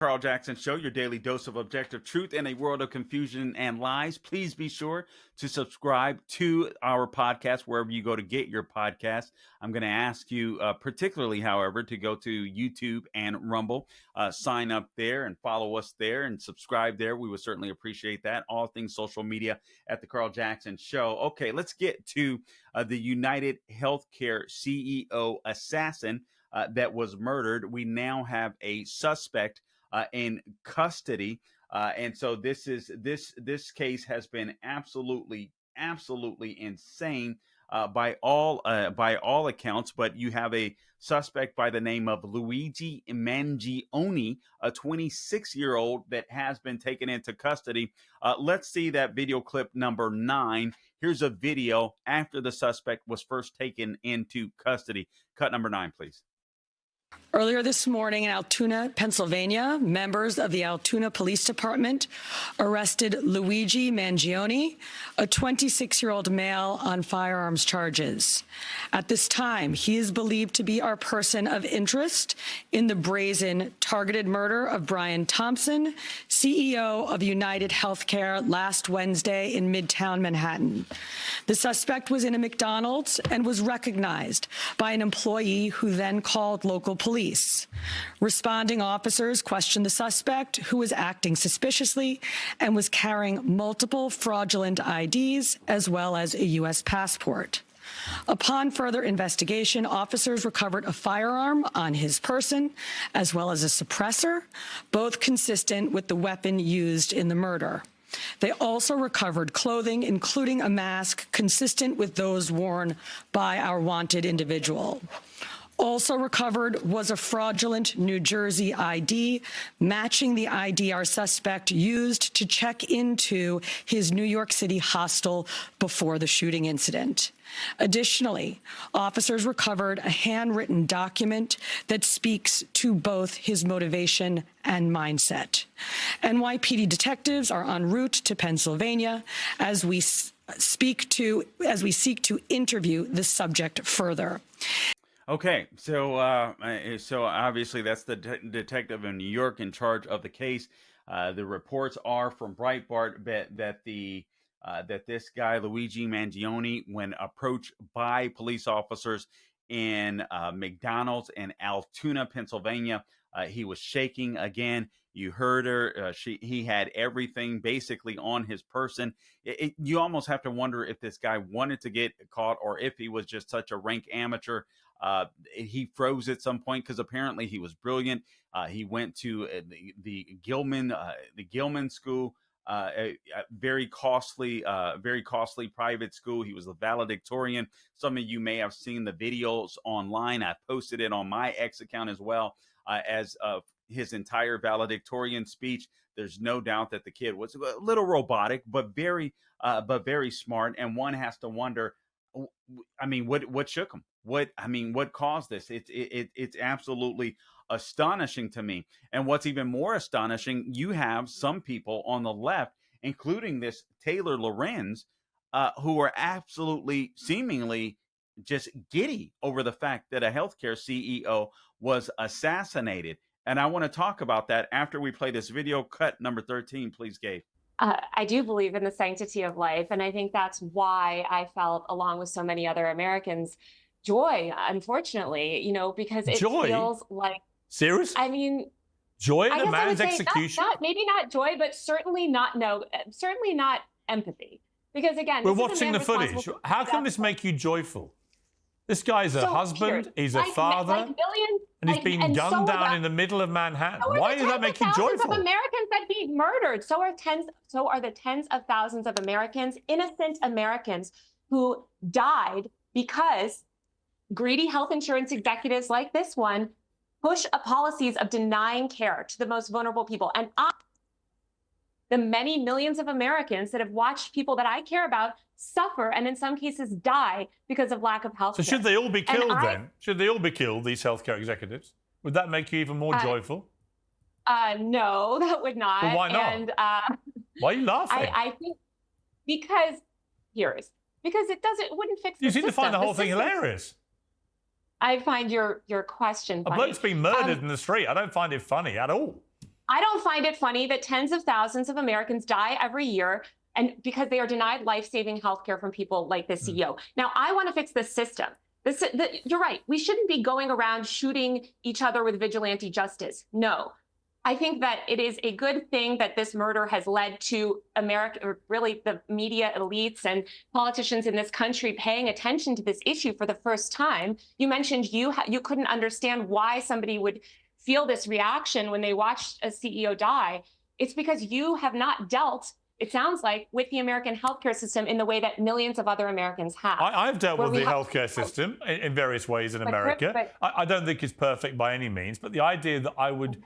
Carl Jackson Show, your daily dose of objective truth in a world of confusion and lies. Please be sure to subscribe to our podcast wherever you go to get your podcast. I'm going to ask you, particularly, however, to go to YouTube and Rumble. Sign up there and follow us there and subscribe there. We would certainly appreciate that. All things social media at the Carl Jackson Show. Okay, let's get to the UnitedHealthcare CEO assassin that was murdered. We now have a suspect in custody, and so this case has been absolutely insane by all accounts. But you have a suspect by the name of Luigi Mangioni, a 26-year-old that has been taken into custody. Let's see that video clip number 9. Here's a video after the suspect was first taken into custody. Cut number 9, please. Earlier this morning in Altoona, Pennsylvania, members of the Altoona Police Department arrested Luigi Mangioni, a 26-year-old male, on firearms charges. At this time, he is believed to be our person of interest in the brazen targeted murder of Brian Thompson, CEO of UnitedHealthcare, last Wednesday in Midtown Manhattan. The suspect was in a McDonald's and was recognized by an employee who then called local police. Responding officers questioned the suspect, who was acting suspiciously and was carrying multiple fraudulent IDs as well as a U.S. passport. Upon further investigation, officers recovered a firearm on his person as well as a suppressor, both consistent with the weapon used in the murder. They also recovered clothing, including a mask consistent with those worn by our wanted individual. Also recovered was a fraudulent New Jersey ID, matching the ID our suspect used to check into his New York City hostel before the shooting incident. Additionally, officers recovered a handwritten document that speaks to both his motivation and mindset. NYPD detectives are en route to Pennsylvania as we seek to interview the subject further. Okay, so obviously that's the detective in New York in charge of the case. The reports are from Breitbart that this guy Luigi Mangioni, when approached by police officers in McDonald's in Altoona, Pennsylvania, he was shaking again. You heard her. He had everything basically on his person. You almost have to wonder if this guy wanted to get caught or if he was just such a rank amateur. He froze at some point because apparently he was brilliant. He went to the Gilman School, a very costly private school. He was a valedictorian. Some of you may have seen the videos online. I posted it on my X account as well as his entire valedictorian speech. There's no doubt that the kid was a little robotic, but very smart. And one has to wonder, I mean, what shook him? What caused this? It's absolutely astonishing to me. And what's even more astonishing, you have some people on the left, including this Taylor Lorenz, who are absolutely seemingly just giddy over the fact that a healthcare CEO was assassinated. And I want to talk about that after we play this video. Cut number 13, please, Gabe. I do believe in the sanctity of life. And I think that's why I felt, along with so many other Americans, joy, unfortunately, because it feels like... Serious? I mean... Joy at a man's execution? Maybe not joy, but certainly not empathy. Because again... We're watching the footage. How can this make you joyful? This guy's a husband, he's a father, and he's being gunned down in the middle of Manhattan. Why does that make you joyful? Of Americans that he murdered. So are the tens of thousands of Americans, innocent Americans, who died because greedy health insurance executives like this one push policies of denying care to the most vulnerable people. And the many millions of Americans that have watched people that I care about suffer and in some cases die because of lack of health care. So should they all be killed then? Should they all be killed, these healthcare executives? Would that make you even more joyful? No, that would not. Well, why not? And, why are you laughing? I think because it wouldn't fix the system. You seem to find the whole thing hilarious. I find your question funny. A bloke's been murdered in the street. I don't find it funny at all. I don't find it funny that tens of thousands of Americans die every year and because they are denied life-saving health care from people like the CEO. Now, I want to fix the system. You're right. We shouldn't be going around shooting each other with vigilante justice. No. I think that it is a good thing that this murder has led to America, or really the media elites and politicians in this country paying attention to this issue for the first time. You mentioned you couldn't understand why somebody would feel this reaction when they watched a CEO die. It's because you have not dealt, it sounds like, with the American healthcare system in the way that millions of other Americans have. I've dealt with the healthcare system in various ways in America. I don't think it's perfect by any means, but the idea that I would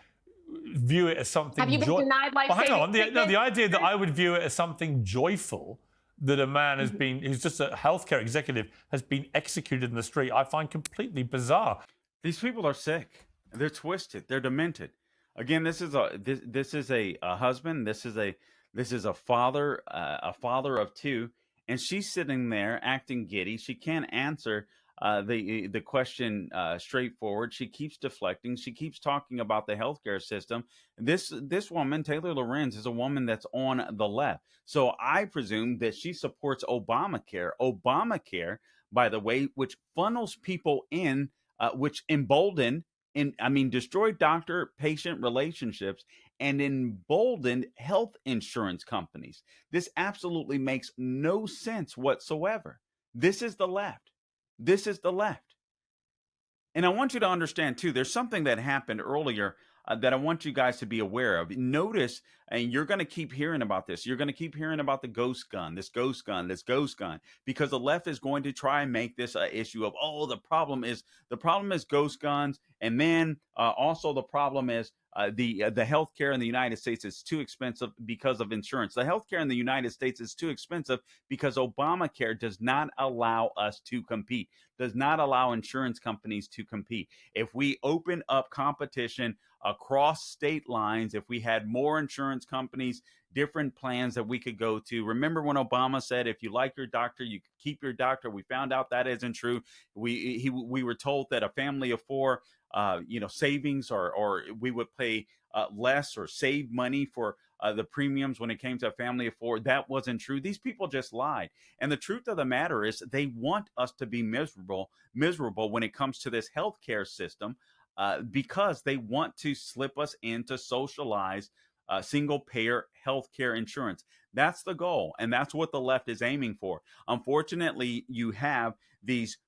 view it as something... Have you been denied life-saving treatment? The idea that I would view it as something joyful that a man has been, who's just a healthcare executive, has been executed in the street, I find completely bizarre. These people are sick. They're twisted. They're demented. Again, this is a husband. This is a father of two, and she's sitting there acting giddy. She can't answer the question straightforward. She keeps deflecting. She keeps talking about the healthcare system. This woman, Taylor Lorenz, is a woman that's on the left. So I presume that she supports Obamacare. Obamacare, by the way, which funnels people in, which destroy doctor-patient relationships and emboldened health insurance companies. This absolutely makes no sense whatsoever. This is the left. This is the left. And I want you to understand, too, there's something that happened earlier that I want you guys to be aware of. Notice, and you're going to keep hearing about this. You're going to keep hearing about the ghost gun, this ghost gun, because the left is going to try and make this an issue of, the problem is ghost guns. And then also the problem is the healthcare in the United States is too expensive because of insurance. The healthcare in the United States is too expensive because Obamacare does not allow us to compete, does not allow insurance companies to compete. If we open up competition across state lines, if we had more insurance companies, different plans that we could go to. Remember when Obama said, if you like your doctor, you keep your doctor. We found out that isn't true. We were told that a family of four, savings or we would pay less or save money for the premiums when it came to a family of four. That wasn't true. These people just lied. And the truth of the matter is they want us to be miserable when it comes to this healthcare system because they want to slip us into socialized single payer healthcare insurance. That's the goal. And that's what the left is aiming for. Unfortunately, you have these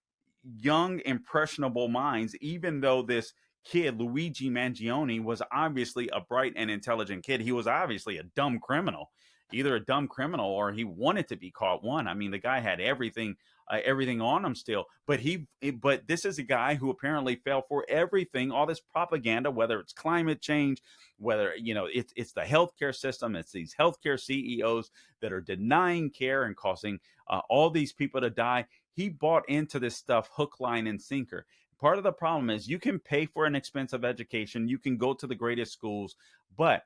young, impressionable minds, even though this kid, Luigi Mangioni, was obviously a bright and intelligent kid. He was obviously a dumb criminal, either a dumb criminal or he wanted to be caught one. I mean, the guy had everything on him still, but this is a guy who apparently fell for everything, all this propaganda, whether it's climate change, whether, it's the healthcare system, it's these healthcare CEOs that are denying care and causing all these people to die. He bought into this stuff hook, line, and sinker. Part of the problem is you can pay for an expensive education. You can go to the greatest schools, but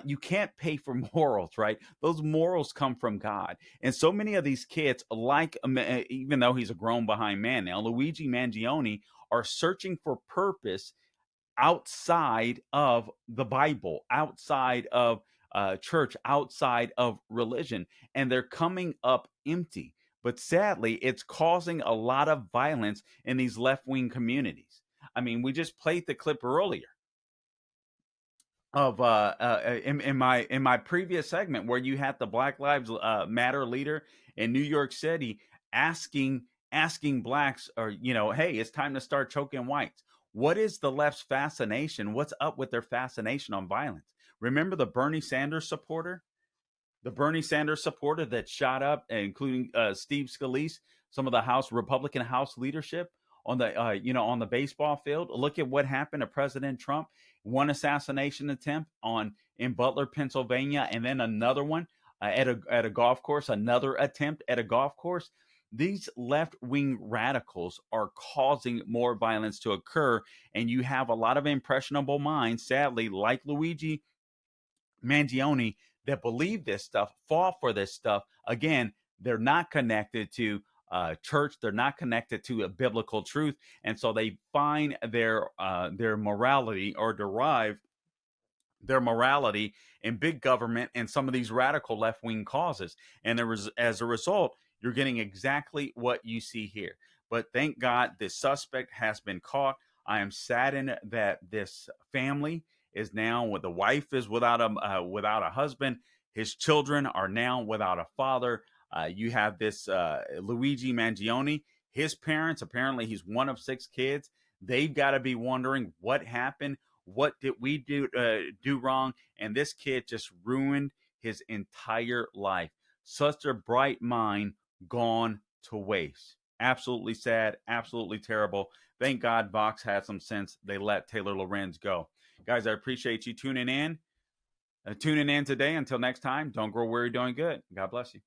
you can't pay for morals, right? Those morals come from God. And so many of these kids, even though he's a grown behind man now, Luigi Mangioni, are searching for purpose outside of the Bible, outside of church, outside of religion, and they're coming up empty. But sadly, it's causing a lot of violence in these left-wing communities. I mean, we just played the clip earlier of in my previous segment where you had the Black Lives Matter leader in New York City asking blacks, or hey, it's time to start choking whites. What is the left's fascination? What's up with their fascination on violence? Remember the Bernie Sanders supporter? The Bernie Sanders supporter that shot up, including Steve Scalise, some of the Republican House leadership on the on the baseball field. Look at what happened to President Trump. One assassination attempt in Butler, Pennsylvania, and then another one at a golf course. Another attempt at a golf course. These left-wing radicals are causing more violence to occur, and you have a lot of impressionable minds, sadly, like Luigi Mangioni, that believe this stuff, fall for this stuff. Again, they're not connected to church. They're not connected to a biblical truth. And so they find their morality or derive their morality in big government and some of these radical left-wing causes. And as a result, you're getting exactly what you see here. But thank God the suspect has been caught. I am saddened that this family is now with the wife is without a husband. His children are now without a father. You have this Luigi Mangioni. His parents, apparently he's one of 6 kids. They've got to be wondering what happened. What did we do wrong? And this kid just ruined his entire life. Such a bright mind gone to waste. Absolutely sad. Absolutely terrible. Thank God Vox had some sense. They let Taylor Lorenz go. Guys, I appreciate you tuning in. Today. Until next time, don't grow weary doing good. God bless you.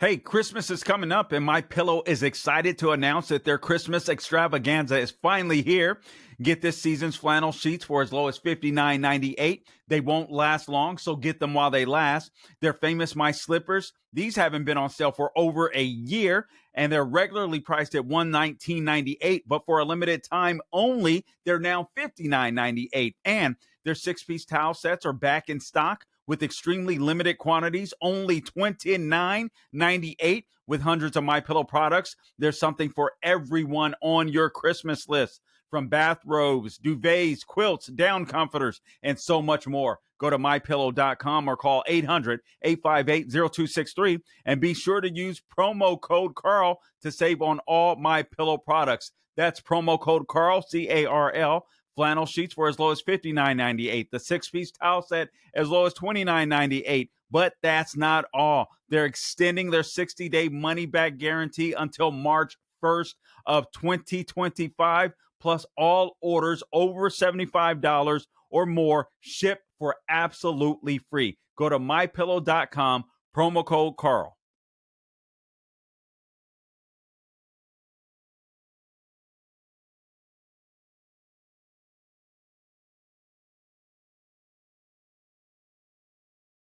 Hey, Christmas is coming up, and My Pillow is excited to announce that their Christmas extravaganza is finally here. Get this season's flannel sheets for as low as $59.98. They won't last long, so get them while they last. Their famous My Slippers, these haven't been on sale for over a year, and they're regularly priced at $119.98, but for a limited time only, they're now $59.98. And their 6-piece towel sets are back in stock with extremely limited quantities, only $29.98. With hundreds of My Pillow products, there's something for everyone on your Christmas list. From bathrobes, duvets, quilts, down comforters, and so much more. Go to MyPillow.com or call 800-858-0263 and be sure to use promo code Carl to save on all My Pillow products. That's promo code Carl, C-A-R-L. Flannel sheets for as low as $59.98. The 6-piece towel set as low as $29.98. But that's not all. They're extending their 60-day money-back guarantee until March 1st of 2025. Plus all orders over $75 or more ship for absolutely free. Go to MyPillow.com, promo code Carl.